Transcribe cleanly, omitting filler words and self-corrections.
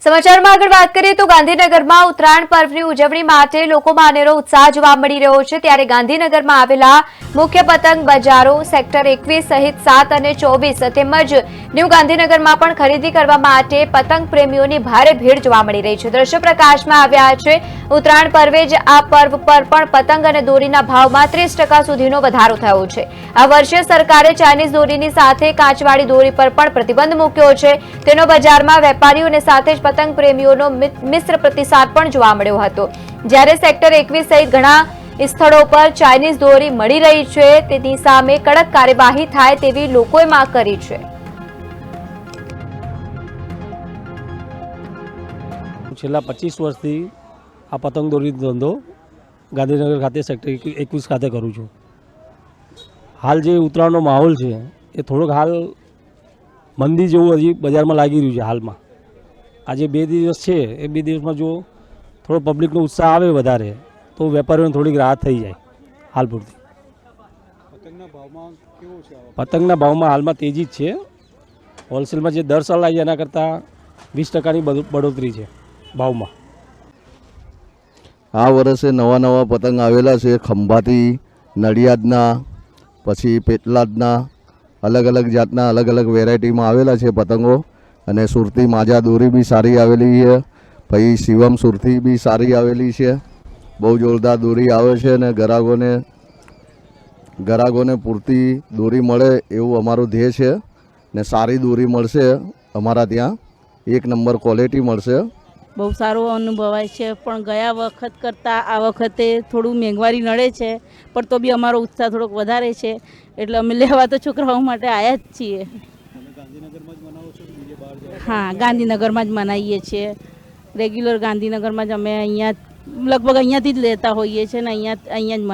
સમાચારમાં આગળ વાત કરીએ તો ગાંધીનગરમાં ઉત્તરાયણ પર્વની ઉજવણી માટે લોકોમાં અનેરો ઉત્સાહ જોવા મળી રહ્યો છે। ત્યારે ગાંધીનગરમાં આવેલા મુખ્ય પતંગ બજારો સેક્ટર 21 સહિત 7 અને 24 તેમજ ન્યૂ ગાંધીનગરમાં પણ ખરીદી કરવા માટે પતંગ પ્રેમીઓની ભારે ભીડ જોવા મળી રહી છે। દ્રશ્ય પ્રકાશમાં આવ્યા છે। ઉત્તરાયણ પર્વે જ આ પર્વ પર પણ પતંગ અને દોરીના ભાવમાં 30% સુધીનો વધારો થયો છે। આ વર્ષે સરકારે ચાઇનીઝ દોરીની સાથે કાચવાળી દોરી પર પણ પ્રતિબંધ મૂક્યો છે। તેનો બજારમાં વેપારીઓને સાથે જ પતંગ પ્રેમીઓનો મિશ્ર પ્રતિસાદ પણ જોવા મળ્યો હતો। જ્યારે સેક્ટર 21 સહિત ઘણા સ્થળો પર ચાઇનીઝ દોરી મળી રહી છે તેની સામે કડક કાર્યવાહી થાય તેવી લોકોએ માંગ કરી છે। છેલ્લા 25 વર્ષથી આ પતંગ દોરીનો ધંધો ગાંધીનગર ખાતે સેક્ટર 21 ખાતે કરું છું। હાલ જે ઉત્તરાયણનો માહોલ છે એ થોડોક હાલ મંદી જેવું હજી બજારમાં લાગી રહ્યું છે। હાલમાં આજે 2 દિવસ છે એ 2 દિવસમાં જો થોડો પબ્લિકનો ઉત્સાહ આવે વધારે તો વેપારીઓને થોડીક રાહત થઈ જાય। હાલ પૂરતી પતંગના ભાવમાં હાલમાં તેજી જ છે। હોલસેલમાં જે દર સાલ આવી એના કરતાં 20%ની બઢોતરી છે ભાવમાં। આ વર્ષે નવા પતંગ આવેલા છે। ખંભાતી, નડિયાદના, પછી પેટલાદના અલગ અલગ જાતના અલગ અલગ વેરાયટીમાં આવેલા છે પતંગો। અને સુરતી માજા દોરી બી સારી આવેલી છે। પછી શિવમ સુરતી બી સારી આવેલી છે। બહુ જોરદાર દોરી આવે છે અને ગ્રાહકોને પૂરતી દોરી મળે એવું અમારું ધ્યેય છે। ને સારી દોરી મળશે અમારા ત્યાં, 1 નંબર ક્વોલિટી મળશે। બહુ સારો અનુભવાય છે, પણ ગયા વખત કરતાં આ વખતે થોડું મોંઘવારી નડે છે, પણ તો બી અમારો ઉત્સાહ થોડોક વધારે છે, એટલે અમે લેવા તો છોકરાઓ માટે આવ્યા જ છીએ। હા, ગાંધીનગરમાં જ મનાવીએ છીએ। રેગ્યુલર ગાંધીનગરમાં જ અમે અહીંયા લગભગ અહીંયાથી જ લેતા હોઈએ છીએ ને અહીંયા જ